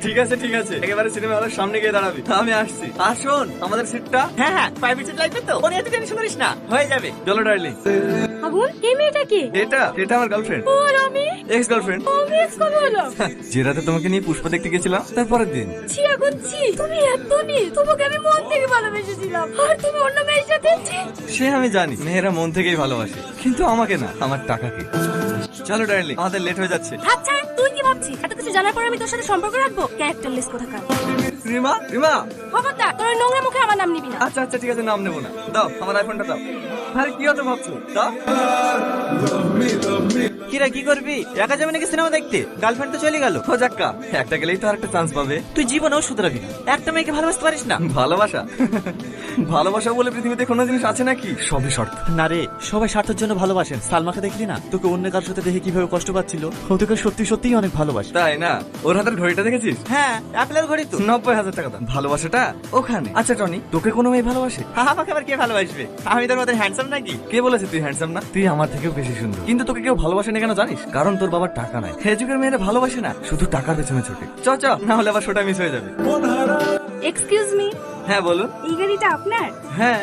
ঠিক আছে ঠিক আছে, একেবারে সিনেমা হলের সামনে গিয়ে দাঁড়াবি, আমি আসছি। আসুন আমাদের সিটটা। হ্যাঁ হ্যাঁ, প্রাইভেট সিট লাগবে তো, ওর এত টেনশন করিস না, হয়ে যাবে। চলো ডার্লিং। আগুন, এই মেয়েটা কি? এটা আমার গার্লফ্রেন্ড, ওর আমি এক্স গার্লফ্রেন্ড। আমি এক্স কবে হলাম? যে রাতে তোমাকে নিয়ে পুষ্পা দেখতে গেছিলাম তারপরের দিন। ছি আগুন ছি, তুমি এত নি, তোমাকে আমি মন থেকে ভালোবেসেছিলাম, আর তুমি অন্য মেয়ের সাথে ছি। সে আমি জানি, মেয়েরা মন থেকেই ভালোবাসে, কিন্তু আমাকে না, আমার টাকাকে। চলো ডার্লিং, আমাদের লেট হয়ে যাচ্ছে। আচ্ছা তুই কি ভাবছিস এত কিছু জানার পর আমি তোর সাথে সম্পর্ক রাখবো? ক্যারেক্টারলেস কোথাকার। রিমা রিমা। খবরদার, তোর ওই নোংরা মুখে আমার নাম নিবি না। আচ্ছা আচ্ছা ঠিক আছে, নাম নেবো না। দাও আমার আইফোনটা দাও। আরে কি হতো ভাবছো? দাও। কিরা কি করবি? একা যাবে নাকি সিনেমা দেখতে? গার্লফ্রেন্ড তো চলে গেল। ও যাক্কা, একটা গেলেই তো আরেকটা চান্স পাবে। তুই জীবনেও শুধরাবি না, একটা মেয়েকে ভালোবাসতে পারিস না। ভালোবাসা ভালোবাসা বলে পৃথিবীতে কোনো জিনিস আছে নাকি? সবই শর্ত। না রে, সবাই স্বার্থের জন্য ভালোবাসেন। সালমাকে দেখলি না, তোকে অন্য কারোর সাথে দেখে কিভাবে কষ্ট পাচ্ছিল? ও তোকে সত্যি সত্যিই অনেক ভালোবাসে। তাই না? ওর হাতের ঘড়িটা দেখেছিস? হ্যাঁ, অ্যাপেলের ঘড়ি তো। 90,000 টাকা দাম। ভালোবাসাটা ওখানে। আচ্ছা টনি, তোকে কোনো মেয়ে ভালোবাসে? আমাকে আবার কে ভালোবাসবে? আমি তোর মতো হ্যান্ডসাম নাকি? কে বলেছে তুই হ্যান্ডসাম না? তুই আমার থেকেও বেশি সুন্দর। কিন্তু তোকে কেউ ভালোবাসে না কেন জানিস? কারণ তোর বাবার টাকা নাই। হে যুগের মেয়েরা ভালোবাসে না, শুধু টাকার পেছনে ছোটে। চ চ, না হলে আবার শোটা মিস হয়ে যাবে। এক্সকিউজ মি, হ্যাঁ বলুন। এই গাড়িটা আপনার? হ্যাঁ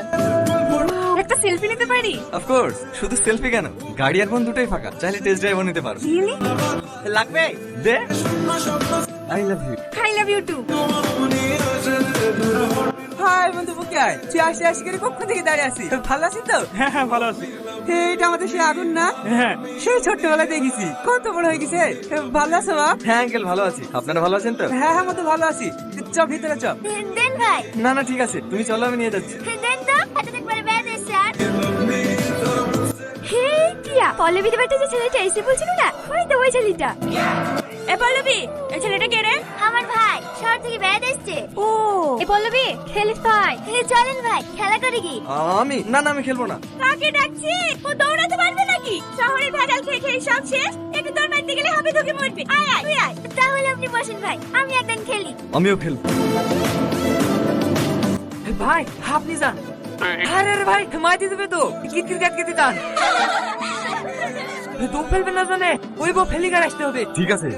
একটা সেলফি নিতে পারি? অফকোর্স। শুধু সেলফি কেন, গাড়ি আর ফোন দুটোই ফাঁকা, চাইলে টেস্ট ড্রাইভও নিতে পারো। রিয়েলি? লাগবে? দে। I love you. I love you too. Hi বন্ধু বুকে, তুই আসি আসি করে কখন থেকে দাঁড়িয়ে আছিস? ভালো আছিস তো? হ্যাঁ হ্যাঁ, ভালো আছি। এটা আমাদের সেই আগুন না? হ্যাঁ। সেই ছোট্টবেলায় দেখেছি, কত বড় হয়ে গেছে। ভালো আছো বাপ? হ্যাঁ আঙ্কেল, ভালো আছি। আপনারা ভালো আছেন তো? হ্যাঁ হ্যাঁ, মতো ভালো আছি। চ ভিতরে চ। দেন ভাই, না না ঠিক আছে, তুমি চলো, আমি নিয়ে যাচ্ছি। দেন তো, হাতে একবার ব্যাট এসে আর হে কিয়া পল্লবী দি বেটা যে ছেলেটা এসে বলছিল না, ওই তো ওই ছেলেটা। এ পল্লবী, এই ছেলেটা কে রে? আমার ভাই, শহর থেকে ব্যাট এসেছে। ও এ পল্লবী, খেলিস ভাই? হে চলেন ভাই, খেলা করি কি? আমি না না, আমি খেলবো না। কাকে ডাকছি? ও দৌড়াতে পারবে নাকি? শহরের ভেজাল খেয়ে খেয়ে সব শেষ, একটু দৌড় মারতে গেলে হবে ধুকে মরবে। আয় আয় তুই আয়। তাহলে আপনি বসেন ভাই, আমি একদম খেলি। আমিও খেলবো। ভাই আপনি যান। আরে আরে ভাই, মাইতে দেবে তো। ক্রিকেট খেতে যান। তুমি ফেলবে না জানে, ওই বউ ফেলি গাড়ি আসতে হবে। ঠিক আছে।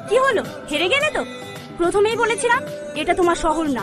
কি হলো, হেরে গেলে তো? প্রথমেই বলেছিলাম এটা তোমার শহর না।